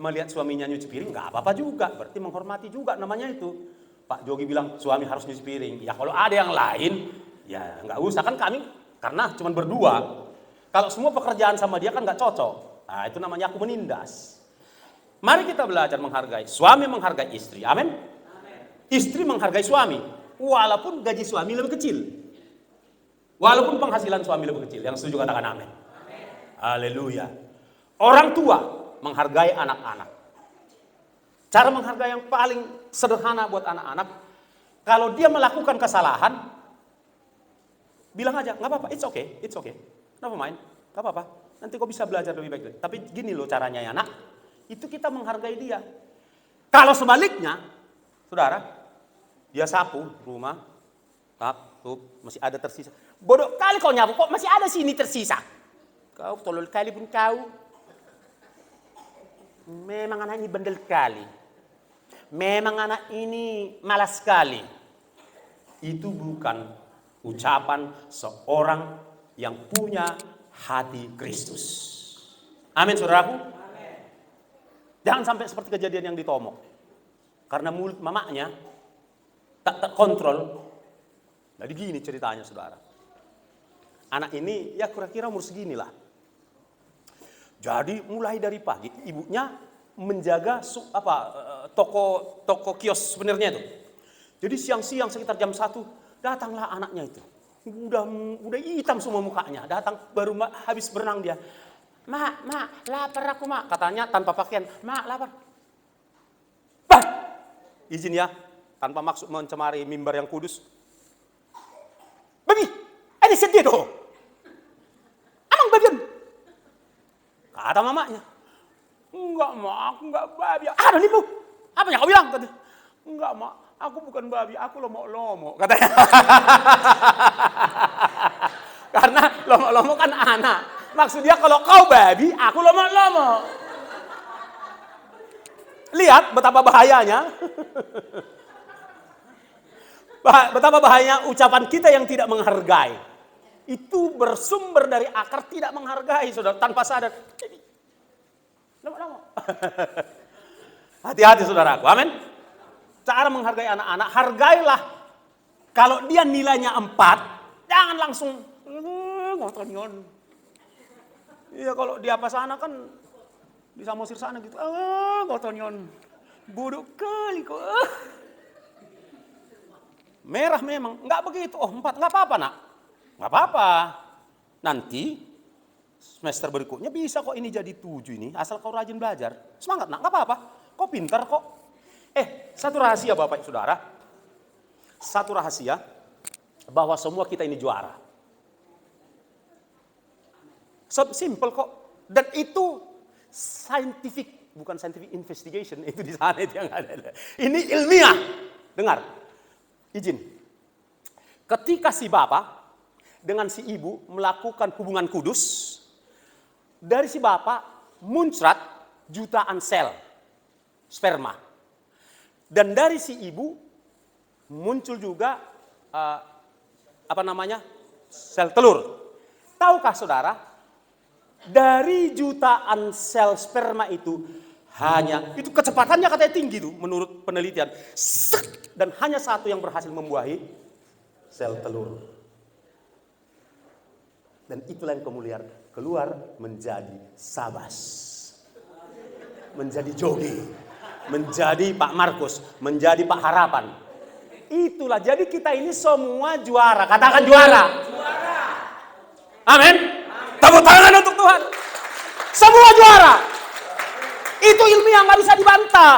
melihat suaminya nyuci piring, enggak apa-apa juga. Berarti menghormati juga namanya itu. Pak Jogi bilang suami harus nyuci piring. Ya kalau ada yang lain, ya enggak usah. Kan kami karena cuma berdua. Kalau semua pekerjaan sama dia kan enggak cocok. Nah itu namanya aku menindas. Mari kita belajar menghargai. Suami menghargai istri. Amin. Istri menghargai suami. Walaupun gaji suami lebih kecil. Walaupun penghasilan suami lebih kecil. Yang setuju katakan amin. Haleluya. Orang tua menghargai anak-anak. Cara menghargai yang paling sederhana buat anak-anak. Kalau dia melakukan kesalahan, bilang aja, nggak apa-apa, it's okay. Never mind, nggak apa-apa. Nanti kau bisa belajar lebih baik. Tapi gini loh caranya ya nak. Itu kita menghargai dia. Kalau sebaliknya, saudara, dia sapu rumah, masih ada tersisa. Bodoh kali kau nyapu, kok masih ada sini tersisa. Kau tolol kali pun kau. Memang anak ini bandel kali. Memang anak ini malas sekali. Itu bukan ucapan seorang yang punya hati Kristus. Amin saudaraku. Amin. Jangan sampai seperti kejadian yang di Tomok. Karena mulut mamanya tak terkontrol. Jadi gini ceritanya saudara. Anak ini ya kira-kira umur segini lah. Jadi mulai dari pagi ibunya menjaga toko kios sebenarnya itu. Jadi siang-siang sekitar jam 1 datanglah anaknya itu. Udah hitam semua mukanya. Datang baru habis berenang dia. Mak, lapar aku mak. Katanya tanpa pakaian. Mak, lapar. Bah, izin ya, tanpa maksud mencemari mimbar yang kudus. Babi, ini sedih doh. Amang babian. Kata mamanya. Enggak mak, aku enggak babi. Ada nih bu. Apa yang kau bilang? Enggak mak, aku bukan babi, aku lomo-lomo. Katanya. Karena lomo-lomo kan anak. Maksud dia kalau kau babi, aku lomo-lomo. Lihat betapa bahayanya. Betapa bahayanya ucapan kita yang tidak menghargai. Itu bersumber dari akar tidak menghargai, saudara, tanpa sadar. Lomo-lomo. Hati-hati saudaraku, amin. Cara menghargai anak-anak, hargailah. Kalau dia nilainya 4, jangan langsung ngotonyon. Iya kalau di apa sana kan di Samosir sana gitu. Ngotonyon. Bodoh kali kok. Merah memang, enggak begitu. Oh 4, enggak apa-apa nak. Enggak apa-apa. Nanti semester berikutnya bisa kok ini jadi 7 ini. Asal kau rajin belajar. Semangat nak, enggak apa-apa. Kau pintar kok. Satu rahasia Bapak Saudara. Satu rahasia bahwa semua kita ini juara. Simple kok. Dan itu scientific, bukan scientific investigation, itu di sana itu yang ada. Ini ilmiah. Dengar. Izin. Ketika si bapak dengan si ibu melakukan hubungan kudus, dari si bapak muncrat jutaan sel sperma. Dan dari si ibu muncul juga sel telur. Tahukah saudara, dari jutaan sel sperma itu itu kecepatannya katanya tinggi tuh menurut penelitian. Dan hanya satu yang berhasil membuahi sel telur. Dan itulah yang keluar menjadi Sabas. Menjadi Jogi. Menjadi Pak Markus, menjadi Pak Harapan. Itulah, jadi kita ini semua juara. Katakan juara. Amin. Tepuk tangan untuk Tuhan. Semua juara. Itu ilmiah nggak bisa dibantah.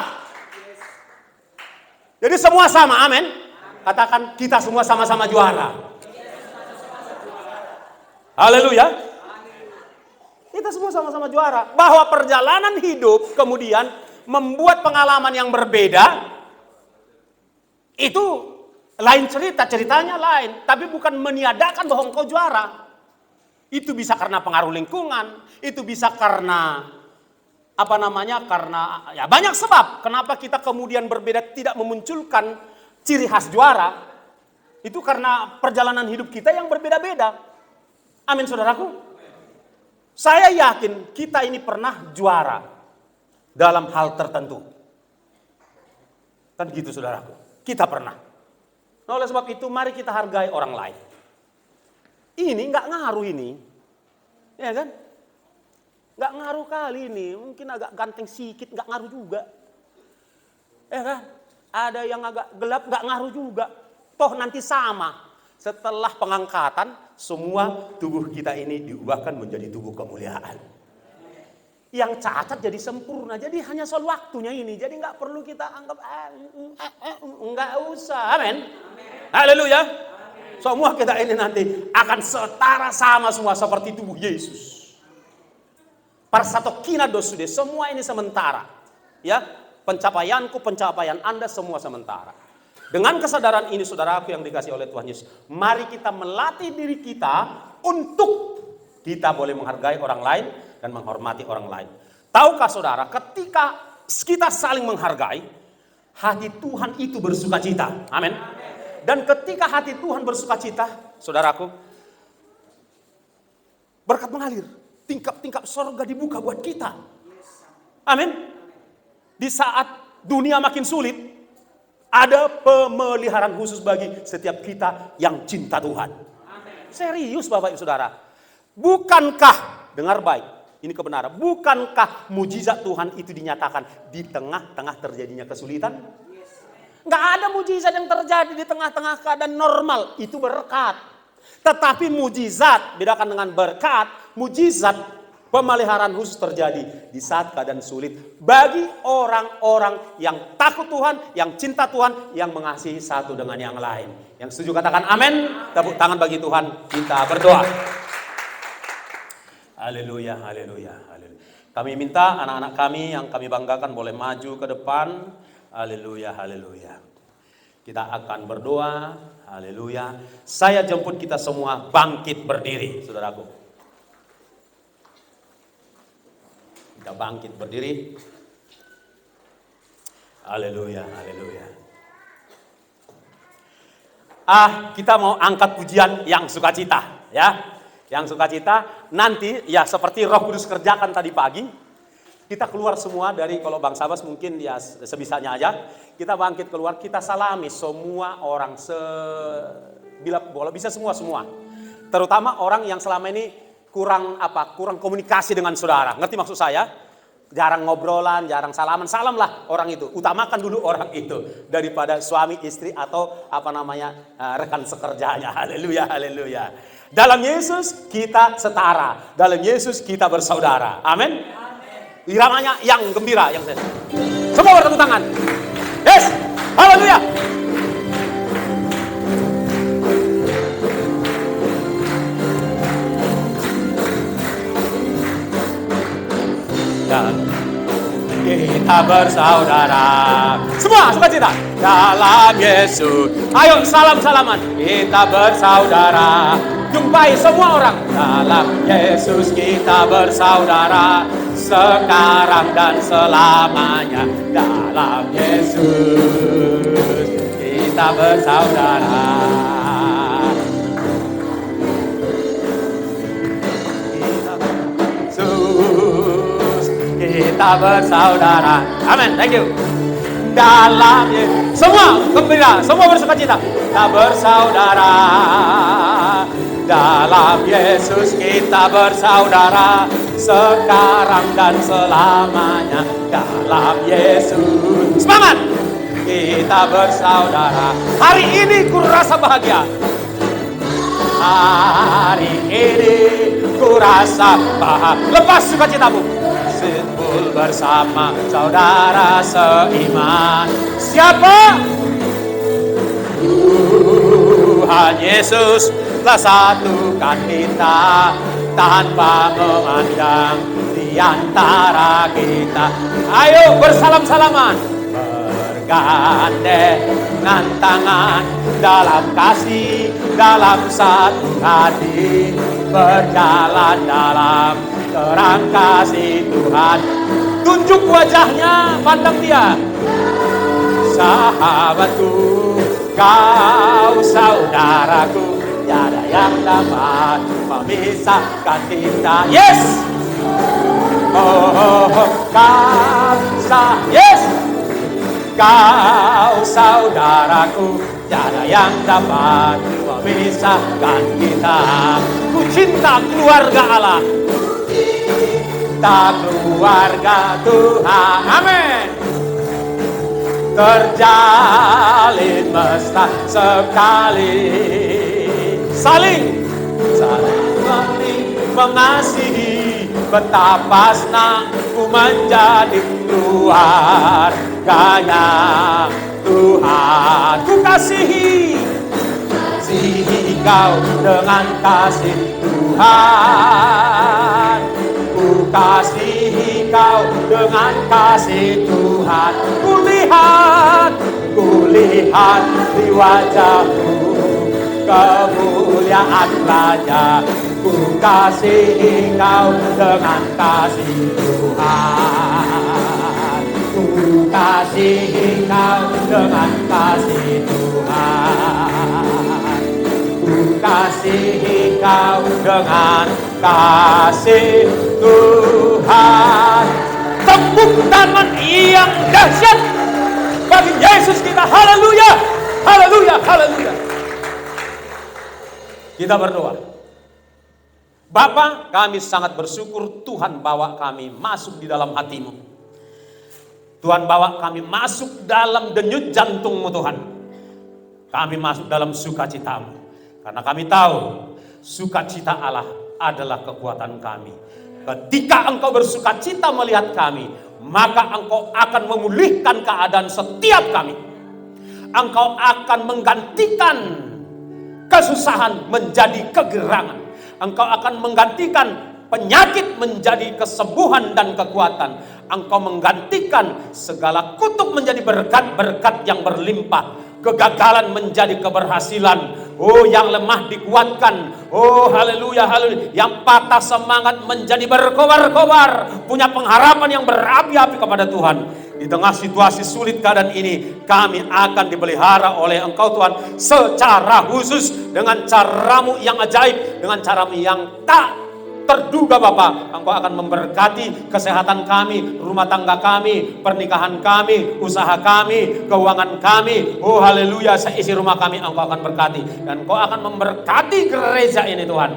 Jadi semua sama, amin. Katakan kita semua sama-sama juara. Haleluya. kita semua sama-sama juara. Bahwa perjalanan hidup kemudian membuat pengalaman yang berbeda, itu lain cerita, ceritanya lain. Tapi bukan meniadakan bahwa engkau juara. Itu bisa karena pengaruh lingkungan, itu bisa karena karena ya banyak sebab. Kenapa kita kemudian berbeda tidak memunculkan ciri khas juara. Itu karena perjalanan hidup kita yang berbeda-beda. Amin saudaraku. Saya yakin kita ini pernah juara dalam hal tertentu. Kan gitu saudaraku. Kita pernah. Nah, oleh sebab itu mari kita hargai orang lain. Ini nggak ngaruh ini. Ya kan? Nggak ngaruh kali ini. Mungkin agak ganteng sedikit nggak ngaruh juga. Ya kan? Ada yang agak gelap nggak ngaruh juga. Toh nanti sama. Setelah pengangkatan, semua tubuh kita ini diubahkan menjadi tubuh kemuliaan. Yang cacat jadi sempurna. Jadi hanya soal waktunya ini. Jadi nggak perlu kita anggap, nggak usah. Amin. Haleluya. Semua kita ini nanti akan setara sama semua seperti tubuh Yesus. Parsatokina dosude, semua ini sementara. Ya, pencapaianku, pencapaian Anda semua sementara. Dengan kesadaran ini saudaraku yang dikasih oleh Tuhan Yesus, mari kita melatih diri kita untuk kita boleh menghargai orang lain dan menghormati orang lain. Tahukah saudara, ketika kita saling menghargai, hati Tuhan itu bersukacita. Amin. Dan ketika hati Tuhan bersukacita, saudaraku, berkat mengalir, tingkap-tingkap sorga dibuka buat kita. Amin. Di saat dunia makin sulit, ada pemeliharaan khusus bagi setiap kita yang cinta Tuhan. Amen. Serius Bapak Ibu Saudara. Bukankah, dengar baik, ini kebenaran. Bukankah mujizat Tuhan itu dinyatakan di tengah-tengah terjadinya kesulitan? Nggak ada mujizat yang terjadi di tengah-tengah keadaan normal. Itu berkat. Tetapi mujizat, bedakan dengan berkat, mujizat pemeliharaan khusus terjadi di saat keadaan sulit bagi orang-orang yang takut Tuhan, yang cinta Tuhan, yang mengasihi satu dengan yang lain. Yang setuju katakan amin. Tepuk tangan bagi Tuhan. Kita berdoa. Haleluya, haleluya, haleluya. Kami minta anak-anak kami yang kami banggakan boleh maju ke depan. Haleluya, haleluya. Kita akan berdoa. Haleluya. Saya jemput kita semua bangkit berdiri, saudaraku. Kita bangkit berdiri. Haleluya, haleluya. Kita mau angkat pujian yang sukacita, ya. Yang sukacita nanti ya seperti Roh Kudus kerjakan tadi pagi. Kita keluar semua dari, kalau Bang Sabas mungkin ya sebisanya aja. Kita bangkit keluar, kita salami semua orang bila boleh bisa semua. Terutama orang yang selama ini kurang komunikasi dengan saudara. Ngerti maksud saya? Jarang ngobrolan, jarang salaman. Salam lah orang itu. Utamakan dulu orang itu daripada suami, istri atau rekan sekerjanya. Haleluya, haleluya. Dalam Yesus kita setara. Dalam Yesus kita bersaudara. Amin. Iramanya yang gembira, yang semua bertepuk tangan. Yes. Haleluya. Dan kita bersaudara. Semua sukacita dalam Yesus. Ayo salam-salaman. Kita bersaudara. Jumpai semua orang. Dalam Yesus kita bersaudara. Sekarang dan selamanya. Dalam Yesus kita bersaudara. Kita bersaudara. Amin. Thank you. Dalam Yesus. Semua gembira, semua bersukacita. Kita bersaudara. Dalam Yesus kita bersaudara. Sekarang dan selamanya. Dalam Yesus. Semangat. Kita bersaudara. Hari ini ku rasa bahagia. Hari ini ku rasa bahagia. Lepas sukacitamu. Kumpul bersama saudara seiman. Siapa? Tuhan Yesus telah satukan kita tanpa memandang di antara kita. Ayo bersalam-salaman, bergandengan tangan dalam kasih, dalam satu hati, berjalan dalam terang kasih Tuhan. Tunjuk wajahnya, pandang dia. Sahabatku, kau saudaraku, tiada yang dapat memisahkan kita. Yes! Oh, yes! Kau saudaraku, tiada yang dapat memisahkan kita. Ku cinta keluarga Allah, cinta keluarga Tuhan. Amin. Terjalin mesra sekali, saling mengasihi, betapa senang ku menjadi keluarganya Tuhan. Ku kasihi kau dengan kasih Tuhan. Ku kasihi kau dengan kasih Tuhan. Ku lihat di wajahmu kemuliaan Raja. Ku kasihi kau dengan kasih Tuhan. Ku kasihi kau dengan kasih Tuhan. Ku kasihi kau dengan kasih Tuhan. Tepuk tangan yang dahsyat bagi Yesus kita. Haleluya, haleluya, haleluya. Kita berdoa. Bapa, kami sangat bersyukur Tuhan bawa kami masuk di dalam hati-Mu. Tuhan bawa kami masuk dalam denyut jantung-Mu Tuhan. Kami masuk dalam sukacita-Mu. Karena kami tahu sukacita Allah adalah kekuatan kami. Ketika Engkau bersukacita melihat kami, maka Engkau akan memulihkan keadaan setiap kami. Engkau akan menggantikan kesusahan menjadi kegerangan. Engkau akan menggantikan penyakit menjadi kesembuhan dan kekuatan. Engkau menggantikan segala kutuk menjadi berkat-berkat yang berlimpah. Kegagalan menjadi keberhasilan. Oh, yang lemah dikuatkan. Oh, haleluya, haleluya. Yang patah semangat menjadi berkobar-kobar. Punya pengharapan yang berapi-api kepada Tuhan. Di tengah situasi sulit keadaan ini, kami akan dipelihara oleh Engkau Tuhan secara khusus, dengan caramu yang ajaib, dengan caramu yang tak terduga Bapa. Engkau akan memberkati kesehatan kami, rumah tangga kami, pernikahan kami, usaha kami, keuangan kami. Oh haleluya, seisi rumah kami Engkau akan berkati. Dan Engkau akan memberkati gereja ini Tuhan,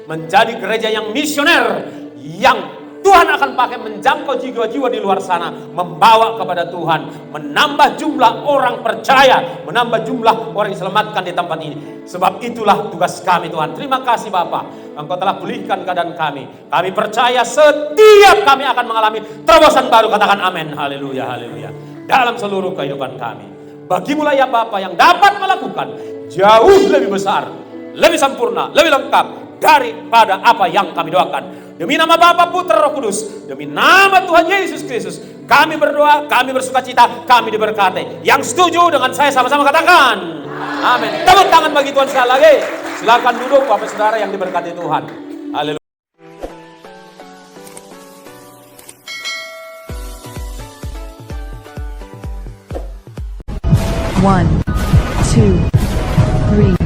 menjadi gereja yang misioner, yang Tuhan akan pakai menjangkau jiwa-jiwa di luar sana, membawa kepada Tuhan, menambah jumlah orang percaya, menambah jumlah orang yang diselamatkan di tempat ini. Sebab itulah tugas kami Tuhan. Terima kasih Bapa, Engkau telah pulihkan keadaan kami. Kami percaya setiap kami akan mengalami terobosan baru. Katakan amin, haleluya, haleluya. Dalam seluruh kehidupan kami. Bagimulah ya Bapa yang dapat melakukan jauh lebih besar, lebih sempurna, lebih lengkap daripada apa yang kami doakan. Demi nama Bapa, Putra, Roh Kudus, demi nama Tuhan Yesus Kristus, kami berdoa, kami bersukacita, kami diberkati. Yang setuju dengan saya sama-sama katakan amin. Tepuk tangan bagi Tuhan sekali lagi. Silakan duduk Bapak Saudara yang diberkati Tuhan. Haleluya. 1, 2, 3